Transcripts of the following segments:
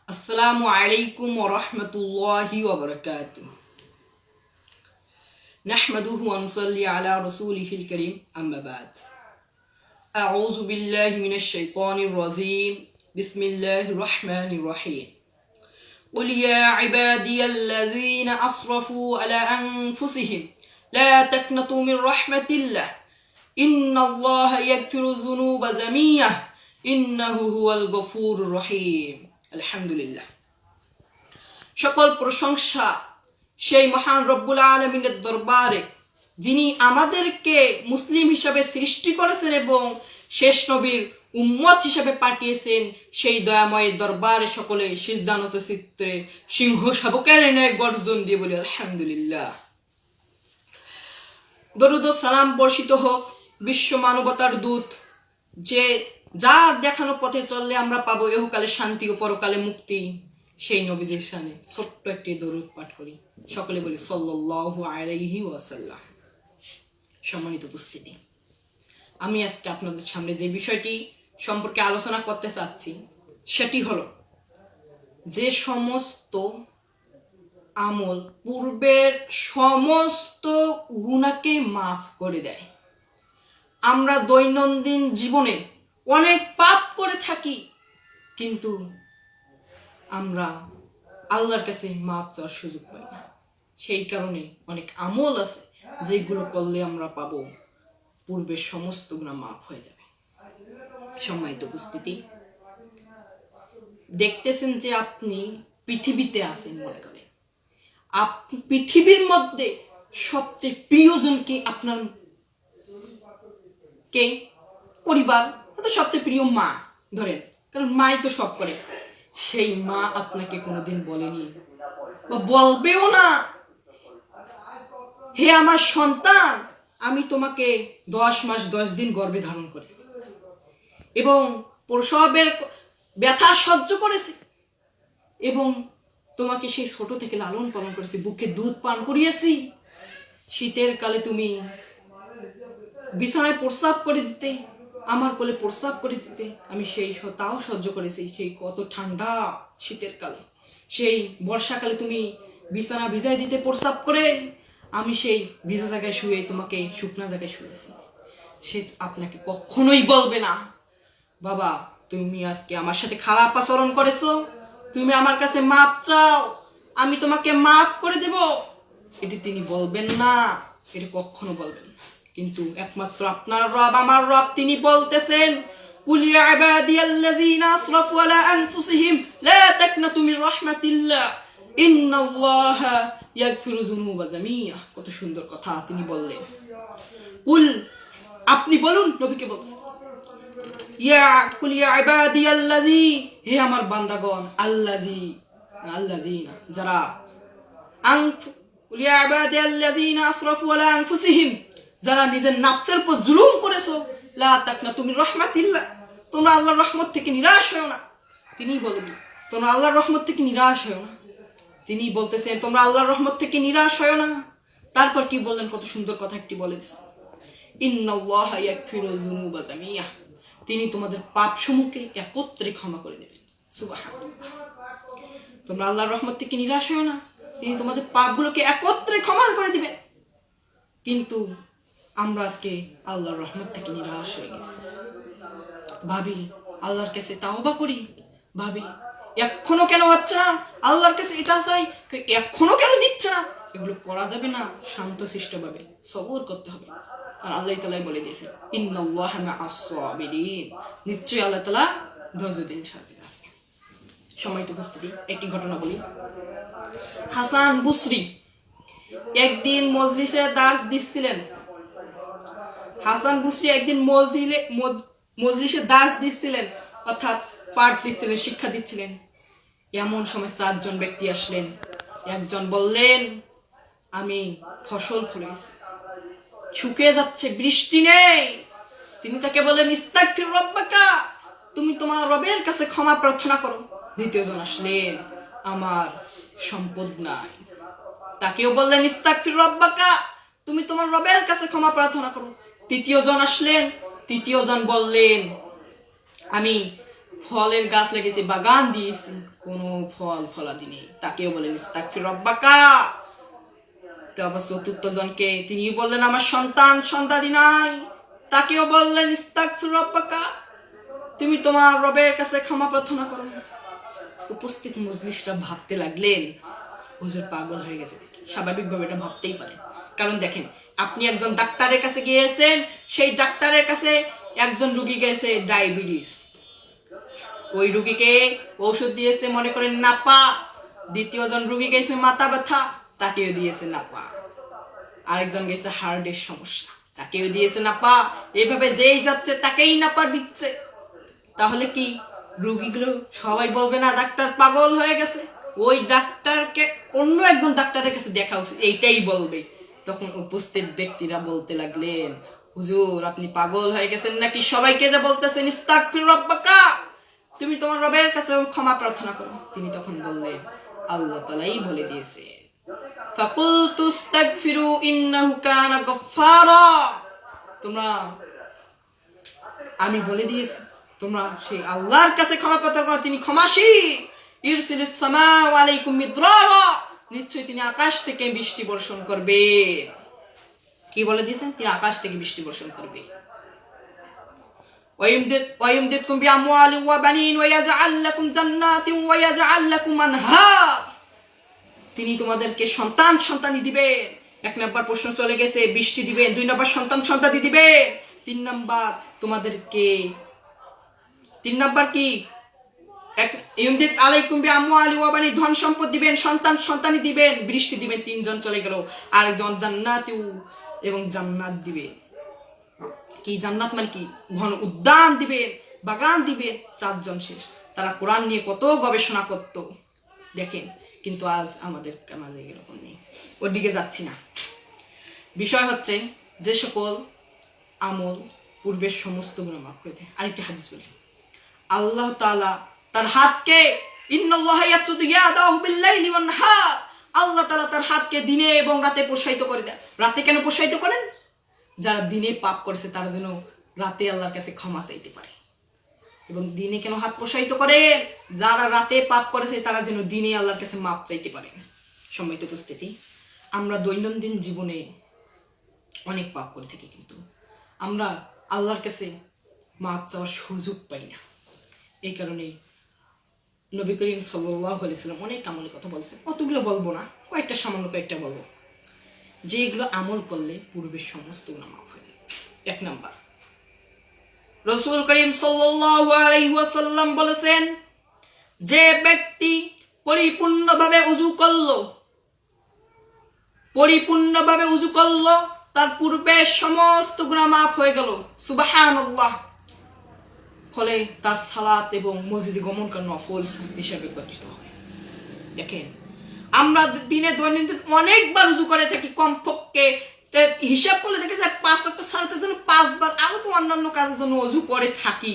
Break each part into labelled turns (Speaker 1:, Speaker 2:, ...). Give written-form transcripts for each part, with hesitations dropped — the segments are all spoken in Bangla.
Speaker 1: السلام عليكم ورحمة الله وبركاته. نحمده ونصلي على رسوله الكريم أما بعد. أعوذ بالله من الشيطان الرجيم. بسم الله الرحمن الرحيم. قل يا عبادي الذين أسرفوا على أنفسهم لا تقنطوا من رحمة الله إن الله يغفر الذنوب جميعا إنه هو الغفور الرحيم. আলহামদুলিল্লাহ। সকল প্রশংসা সেই মহান রব্বুল আলামিনের দরবারে, যিনি আমাদেরকে মুসলিম হিসাবে সৃষ্টি করেছেন এবং শেষ নবীর উম্মত হিসাবে পাঠিয়েছেন। সেই দয়াময় দরবারে সকলে সিজদানত চিত্রে সিংহ শাবকের ন্যায় গর্জন দিয়ে বলি আলহামদুলিল্লাহ। দরুদ ও সালাম বর্ষিত হোক বিশ্ব মানবতার দূত, যে যার দেখানো পথে চললে আমরা পাবো ইহকালে শান্তি ও পরকালে মুক্তি, সেই নবীজির শানে ছোট্ট একটি দরুদ পাঠ করি। সকলে বলি সাল্লাল্লাহু আলাইহি ওয়াসাল্লাম। সম্মানিত উপস্থিতি, আমি আজকে আপনাদের সামনে যে বিষয়টি সম্পর্কে আলোচনা করতে চাচ্ছি সেটি হলো, যে সমস্ত আমল পূর্বের সমস্ত গুনাহকে মাফ করে দেয়। আমরা দৈনন্দিন জীবনে অনেক পাপ করে থাকি, কিন্তু আমরা আল্লাহর কাছে মাপ চাওয়ার সুযোগ পাই না। সেই কারণে অনেক আমল আছে যেগুলো করলে আমরা পাবো পূর্বের সমস্ত গুনাহ মাফ হয়ে যাবে। সম্মানিত উপস্থিতি, দেখতেছেন যে আপনি পৃথিবীতে আছেন, মনে করেন আপনি পৃথিবীর মধ্যে সবচেয়ে প্রিয়জন কি আপনার? কে? পরিবার, তো সবচেয়ে প্রিয় মা ধরেন, কারণ মাই তো সব করে। সেই মা আপনাকে কোনোদিন বলেনি বা বলবেও না, হে আমার সন্তান, আমি তোমাকে 10 মাস 10 দিন গর্ভে ধারণ করেছি এবং প্রসবের ব্যথা সহ্য করেছি এবং তোমাকে সেই ছোট থেকে লালন পালন করেছি, বুকে দুধ পান করিয়েছি। শীতের কালে তুমি বিছানায় প্রস্রাব করে দিতে, আমার কোলে প্রস্রাব করে দিতে, আমি সেই তাও সহ্য করেছি। সেই কত ঠান্ডা শীতের কালে, সেই বর্ষাকালে তুমি বিছানা ভিজাই দিতে প্রস্রাব করে, আমি সেই ভিজা জায়গায় শুয়ে তোমাকে শুকনা জায়গায় শুয়েছি। সে আপনাকে কখনোই বলবে না, বাবা তুমি আজকে আমার সাথে খারাপ আচরণ করেছো, তুমি আমার কাছে মাপ চাও, আমি তোমাকে মাফ করে দেব। এটি তিনি বলবেন না, এটা কখনো বলবেন না। কিন্তু একমাত্র আপনার রব, আমার রব, তিনি বলতেছেন, কুল ইয়া ইবাদিয়াল্লাযীনা আসরাফু আলা আনফুসিহিম লা তাকনাতু মির রাহমাতিল্লাহ ইন্নাল্লাহা ইয়াগফিরু যুনুবা জামিআ। কত সুন্দর কথা তিনি বললেন। কুল, আপনি বলুন, নবীকে বলতেছেন, কুল ইয়া ইবাদিয়াল্লাযী, হে আমার বান্দাগণ, আল্লাযীনা, যারা কুল ইয়া ইবাদিয়াল্লাযীনা আসরাফু আলা আনফুসিহিম, যারা নিজের নাফসের উপর জুলুম করেছো, লা তাকনাতু মির রাহমাতিল্লাহ, তোমরা আল্লাহর রহমত থেকে নিরাশ হয়ো না। তিনি বলেন, তোমরা আল্লাহর রহমত থেকে নিরাশ হয়ো না। তিনি বলতেছেন তোমরা আল্লাহর রহমত থেকে নিরাশ হয়ো না। তারপর কি বললেন? কত সুন্দর কথা একটি বলে দিয়েছেন, ইন্নাল্লাহা ইয়াগফিরু যুনুবা জামিআ, তিনি তোমাদের পাপসমূহকে একত্রে ক্ষমা করে দেবেন। সুবহানাল্লাহ। তোমরা আল্লাহর রহমত থেকে নিরাশ হয়ো না, তিনি তোমাদের পাপগুলোকে একত্রে ক্ষমা করে দিবেন। কিন্তু আমরা আজকে আল্লাহর রহমত থেকে নিরাশ হয়ে গেছি। ভাবি আল্লাহর কাছে তাওবা করি, ভাবি এখনো কেন হচ্ছে না, আল্লাহর কাছে এটা চাই, এখনো কেন দিচ্ছে না। এগুলো করা যাবে না, শান্তশিষ্টভাবে সবর করতে হবে। কারণ আল্লাহ তাআলা বলে দিয়েছেন, ইন্নাল্লাহা মা'আস সাবিরিন, নিশ্চয়ই আল্লাহ তাআলা ধৈর্যশীল সাথে আছে। সম্মানিত উপস্থিতি, একটি ঘটনা বলি। হাসান বসরি একদিন মজলিসে দার্স দিচ্ছিলেন। হাসান বসরি একদিন মজলিসে দার্স দিচ্ছিলেন, অর্থাৎ পাঠ দিচ্ছিলেন, শিক্ষা দিচ্ছিলেন। এমন সময় 4 জন ব্যক্তি আসলেন। একজন বললেন, আমি ফসল ফলেছি, শুকিয়ে যাচ্ছে, বৃষ্টি নেই। তিনি তাকে বললেন, ইস্তাগফির রাব্বাকা, তুমি তোমার রবের কাছে ক্ষমা প্রার্থনা করো। দ্বিতীয় জন আসলেন, আমার সম্পদ নাই। তাকেও বললেন, ইস্তাগফির রাব্বাকা, তুমি তোমার রবের কাছে ক্ষমা প্রার্থনা করো। তৃতীয় জন আসলেন, তৃতীয় জন বললেন, আমি ফলের গাছ লাগিয়েছে, বাগান দিয়েছে, কোনো ফল ফলাদি নেই, তাকেও বলেন ইস্তাগফির রাব্বাকা। তো আবার চতুর্থ জনকে তিনি বললেন আমার সন্তানাদি নাই, তাকেও বললেন ইস্তাগফির রাব্বাকা, তুমি তোমার রবের কাছে ক্ষমা প্রার্থনা করো। উপস্থিত মজলিসরা ভাবতে লাগলেন হুজুর পাগল হয়ে গেছে। স্বাভাবিকভাবে এটা ভাবতেই পারে, কারণ দেখেন আপনি একজন ডাক্তারের কাছে গিয়েছেন, সেই ডাক্তারের কাছে একজন রুগী গেছে ডায়াবেটিস, ওই রুগীকে ঔষধ দিয়েছে মনে করেন নাপা, দ্বিতীয় জন রুগী গেছে মাথা ব্যথা, তাকেও দিয়েছে নাপা, আরেকজন গেছে হার্টের সমস্যা, তাকেও দিয়েছে নাপা, এইভাবে যেই যাচ্ছে তাকেই নাপা দিচ্ছে। তাহলে কি রুগীগুলো সবাই বলবে না ডাক্তার পাগল হয়ে গেছে, ওই ডাক্তারকে অন্য একজন ডাক্তারের কাছে দেখা উচিত, এইটাই বলবে। তখন উপস্থিত ব্যক্তিরা বলতে লাগলেন হুজুর আপনি পাগল হয়ে গেছেন নাকি, সবাইকে যে বলতেছেন ইস্তাগফির রাব্বাকা, তুমি তোমার রবের কাছে ক্ষমা প্রার্থনা করো। তিনি তখন বললেন আল্লাহ তাআলাই বলে দিয়েছে ফাকুলতু ইস্তাগফিরু ইন্নাহু কানা গফফারা, তোমরা আমি বলে দিয়েছি তোমরা সেই আল্লাহর কাছে ক্ষমা প্রার্থনা করো, তিনি ক্ষমাশীল। ইরসিলিস সামাউ আলাইকুম মিদরারা, নিশ্চয়ই তিনি আকাশ থেকে বৃষ্টি বর্ষণ করবে। কি বলে দিয়েছেন? তিনি আকাশ থেকে বৃষ্টি বর্ষণ করবে। ওয়ায়ুমদিদকুম বিআমওয়ালিন ওয়া বানিন ওয়া ইয়াজআল লাকুম জান্নাতিন ওয়া ইয়াজআল লাকুম আনহার, তিনি তোমাদেরকে সন্তানই দিবেন। এক নাম্বার প্রশ্ন চলে গেছে, বৃষ্টি দিবেন, দুই নাম্বার সন্তানই দিবেন, তিন নাম্বার তোমাদেরকে তিন নাম্বার কি ইউমদিদ আলাইকুম বিআমওয়ালি ওয়া বানিন, ধন সম্পদ দিবেন, সন্তানই দিবেন, বৃষ্টি দিবেন। তিনজন চলে গেল, আরেকজন জান্নাতি এবং জান্নাত দিবে। কি জান্নাত মানে কি? ঘন উদ্যান দিবেন, বাগান দিবেন। চারজন শেষ। তারা কোরআন নিয়ে কত গবেষণা করত দেখেন, কিন্তু আজ আমাদের মাঝে এরকম নেই। ওর দিকে যাচ্ছি না। বিষয় হচ্ছে যে সকল আমল পূর্বের সমস্ত গুনাহ মাফ করে দেয়। আরেকটি হাদিস বলি, আল্লাহ তাআলা তার হাতকে ইন্নাল্লাহা ইয়াবসুতু ইয়াদাহু বিল-লাইলি ওয়ান-নাহার, আল্লাহ তাআলা তার হাতকে দিনে এবং রাতে প্রসারিত করে দেন। রাতে কেন প্রসারিত করেন? যারা দিনে পাপ করেছে তারা যেন রাতে আল্লাহর কাছে ক্ষমা চাইতে পারে। এবং দিনে কেন হাত প্রসারিত করে? যারা রাতে পাপ করেছে তারা যেন দিনে আল্লাহর কাছে মাপ চাইতে পারে। সম্মানিত উপস্থিতি, আমরা দৈনন্দিন জীবনে অনেক পাপ করে থাকি, কিন্তু আমরা আল্লাহর কাছে মাপ চাওয়ার সুযোগ পাই না। এই কারণে নবী করিম সাল্লাল্লাহু আলাইহি সাল্লাম অনেক আমলের কথা বলেছেন, অতগুলো বলবো না, সামান্য কয়েকটা বলবো, যেগুলো আমল করলে পূর্বের সমস্ত গুনাহ মাফ হয়ে যায়। এক নাম্বার, রাসূল করিম সাল্লাল্লাহু আলাইহি ওয়াসাল্লাম বলেছেন, যে ব্যক্তি পরিপূর্ণভাবে উযু করলো তার পূর্বের সমস্ত গুনাহ মাফ হয়ে গেল। সুবহানাল্লাহ। ফলে তার সালাত এবং মসজিদে গমন করা নফল হিসাবে গঠিত হয়। দেখেন, আমরা দিনে দৈনন্দিন অনেকবার উযু করে থাকি, কমপক্ষে হিসাব করলে দেখে যায় 5 ওয়াক্ত সালাতের জন্য 5 বার, আরো তো অন্যান্য কাজের জন্য ওযু করে থাকি।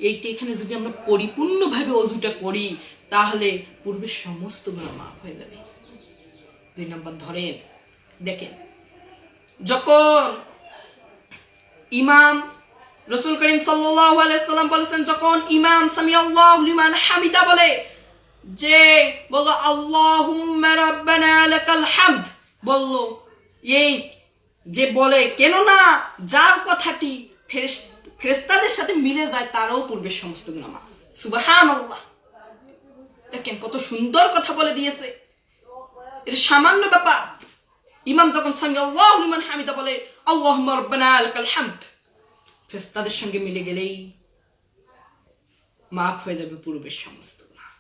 Speaker 1: এইটা এখানে যদি আমরা পরিপূর্ণভাবে ওযুটা করি তাহলে পূর্বের সমস্ত গুনাহ মাফ হয়ে যাবে। 2 নম্বর ধরেন, দেখেন যখন ইমাম রাসূল করিম সাল্লাল্লাহু আলাইহি সাল্লাম বলেছেন, যখন ইমাম সামিআল্লাহু লিমান হামিদা বলে, যে বলো আল্লাহুম্মা রাব্বানা লাকাল হামদ, বললো এই যে বলে, কেন না যার কথাটি ফেরেশতাদের সাথে মিলে যায় তারও পূর্বের সমস্ত গুনাহ মাফ। সুবহানাল্লাহ। দেখেন কত সুন্দর কথা বলে দিয়েছে। এর সামান্য ব্যাপার। ইমাম যখন সামিআল্লাহু লিমান হামিদা বলে আল্লাহুম্মা রাব্বানা লাকাল হামদ, ফেরেশতাদের সঙ্গে মিলে গেলেই মাফ হয়ে যাবে পূর্বের সমস্ত গুনাহ।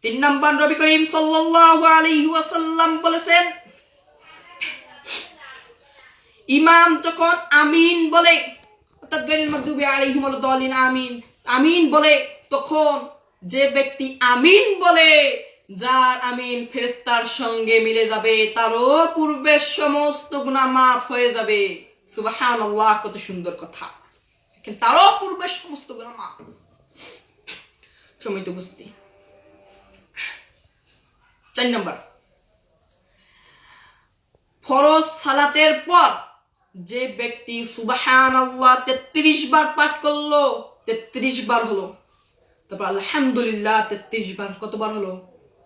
Speaker 1: 3 নম্বর, নবী করিম সাল্লাল্লাহু আলাইহি ওয়াসাল্লাম বলেছেন, ইমাম যখন আমিন বলে, অর্থাৎ গায়রুল মাগদুবি আলাইহিম ওয়ালাদ-দাল্লিন, আমিন বলে, তখন যে ব্যক্তি আমিন বলে, যার আমিন ফেরেশতার সঙ্গে মিলে যাবে, তারও পূর্বের সমস্ত গুনাহ মাফ হয়ে যাবে। সুবহানাল্লাহ, কত সুন্দর কথা। কিন্তু তারও পূর্বের সমস্ত গুনাহ মাফ। সম্মানিত উপস্থিতি, 4 নম্বর, ফরজ সালাতের পর যে ব্যক্তি সুবহানাল্লাহ 33 বার পাঠ করলো, 33 বার হলো, তারপর আলহামদুলিল্লাহ 33 বার, কতবার হলো?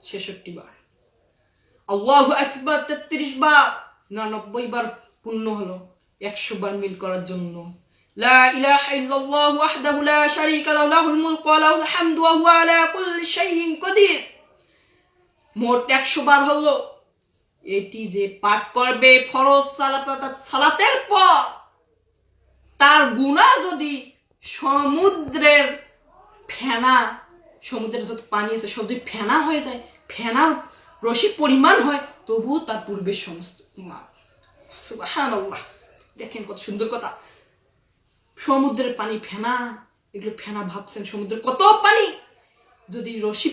Speaker 1: 66 বার। আল্লাহু আকবার 33 বার, 99 বার পূর্ণ হলো 100 বার মিল করার জন্য। লা ইলাহা ইল্লাল্লাহ ওয়াহদাহু লা শারীকা লাহু লাহুল মুলকু ওয়া লাহুল হামদু ওয়া হুয়া আলা কুল্লি শাইইন কাদির। মোট 100 বার হলো। এটি যে পাঠ করবে ফরজ সালাতের পর, তার গুনাহ যদি সমুদ্রের ফেনা, সমুদ্রের যত পানি আছে সব যদি ফেনা হয়ে যায়, ফেনার রশি পরিমাণ হয়, তবুও তার পূর্বের সমস্ত মাপ। সুবহানাল্লাহ, দেখেন কত সুন্দর কথা। সমুদ্রের পানি ফেনা, এগুলো ফেনা ভাবছেন সমুদ্রের কত পানি, যদি রশি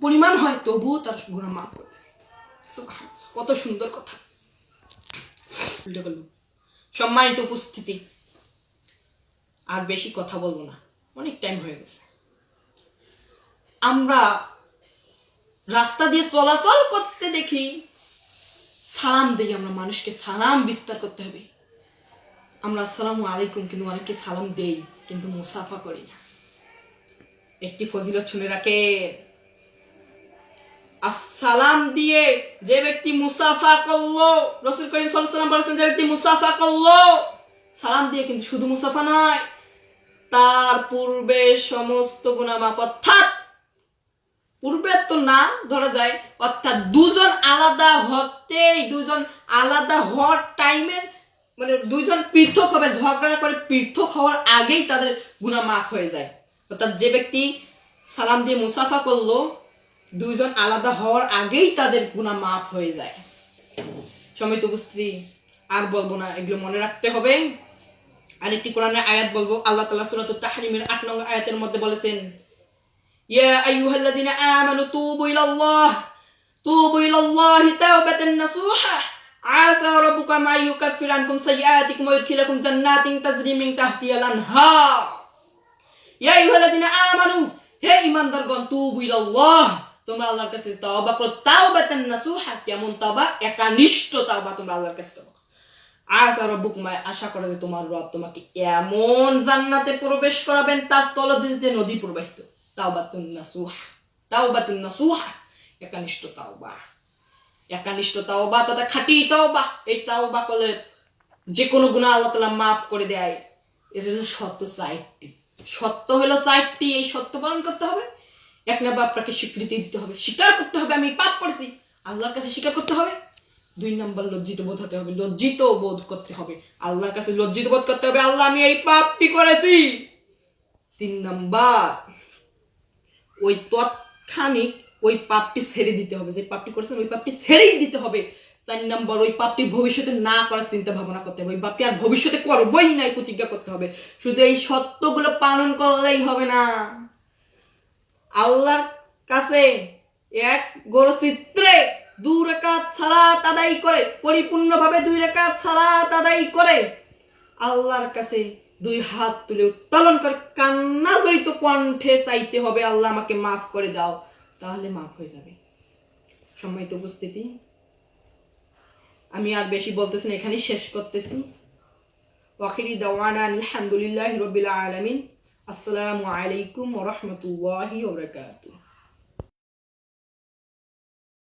Speaker 1: পরিমাণ হয় তবুও তার গুনাহ মাফ হবে। সুবহানাল্লাহ, কত সুন্দর কথা। সম্মানিত উপস্থিতি, আর বেশি কথা বলবো না, অনেক টাইম হয়ে গেছে। আমরা রাস্তা দিয়ে চলাচল করতে দেখি সালাম দেই, আমরা মানুষকে সালাম বিস্তার করতে হবে। আমরা আসসালামু আলাইকুম কিন্তু অনেককে সালাম দেই, কিন্তু মুসাফা করি না। একটি ফজিলত শুনে রাখেন, আসসালাম দিয়ে যে ব্যক্তি মুসাফা করলো, রাসূল করিম সাল্লাল্লাহু আলাইহি ওয়াসাল্লাম বলেছেন যে ব্যক্তি মুসাফা করলো, সালাম দিয়ে কিন্তু শুধু মুসাফা নয়, তার পূর্বে সমস্ত গুনাহ মাফ। অর্থাৎ পূর্বে তো না ধরা যায়, অর্থাৎ দুজন আলাদা হওয়ার টাইমের, মানে দুইজন পৃথক হবে, ঝগড়া করে পৃথক হওয়ার আগেই তাদের গুনাহ মাফ হয়ে যায়। অর্থাৎ যে ব্যক্তি সালাম দিয়ে মুসাফা করলো, দুইজন আলাদা হওয়ার আগেই তাদের গুনাহ মাফ হয়ে যায়। সম্মানিত উপস্থিতি, আর বলবো না, এগুলো মনে রাখতে হবে। আরেকটি কোরআনের আয়াত বলবো। আল্লাহ তাআলা সূরাতুত তাহরিমের 8 নং আয়াতের মধ্যে বলেছেন, ইয়া আইয়ুহাল্লাযীনা আমানু তুবু ইলাল্লাহি তাওবাতান নাসুহা আসা রাব্বুকা মা ইউকাফফিরু আনকুম সাইয়্যাতিকুম ওয়া ইউদখিলুকুম জান্নাতিন তাজরি মিন তাহতিহাল আনহার। ইয়া আইয়ুহাল্লাযীনা আমানু, হে ঈমানদারগণ, তুবু ইলাল্লাহ, তোমরা আল্লাহর কাছে তওবা করো। তাওবাতান নাসুহা, কেমন তওবা? একনিষ্ঠ তওবা, তোমরা আল্লাহর কাছে তওবা। আসা রাব্বুকুম, আশা করে যে তোমার রব তোমাকে এমন জান্নাতে প্রবেশ করাবেন তার তলদেশে নদী প্রবাহিত। তাওবাতুন নাসুহা, একনিষ্ঠ তাওবা তথা খাঁটি তাওবা। এই তাওবা করলে যে কোনো গুনাহ আল্লাহ তাআলা মাফ করে দেয়। এর হলো শর্ত 4টি। সত্য হলো 4টি, এই সত্য পালন করতে হবে। 1 নম্বর, আপনাকে স্বীকৃতি দিতে হবে, স্বীকার করতে হবে আমি পাপ করেছি, আল্লাহর কাছে স্বীকার করতে হবে। 2 নম্বর, লজ্জিত বোধ করতে হবে, আল্লাহর কাছে লজ্জিত বোধ করতে হবে, আল্লাহ আমি এই পাপটি করেছি। 3 নম্বর, ওই তৎক্ষণিক ওই পাপটি ছেড়ে দিতে হবে, যে পাপটি করেছেন ওই পাপটি ছেড়েই দিতে হবে। 4 নম্বর, ওই পাপটি ভবিষ্যতে না করার চিন্তা ভাবনা করতে হবে, ওই পাপটি আর ভবিষ্যতে করবই না প্রতিজ্ঞা করতে হবে। শুধু এই সত্যগুলো পালন করলেই হবে না। আল্লাহর কাছে এক গড়চিত্রে 2 রাকাত সালাত আদায় করে, পরিপূর্ণভাবে 2 রাকাত সালাত আদায় করে আল্লাহর কাছে 2 হাত তুলে উত্তোলন করে কান্না জড়িত কণ্ঠে চাইতে হবে, আল্লাহ আমাকে মাফ করে দাও, তাহলে মাফ হয়ে যাবে। সম্মানিত উপস্থিতি, আমি আর বেশি বলতেছি না, এখানেই শেষ করতেছি। ওয়াখিরি দাওয়ানা আলহামদুলিল্লাহি রাব্বিল আলামিন। আসসালামু আলাইকুম ওয়া রাহমাতুল্লাহি ওয়া বারাকাতুহু।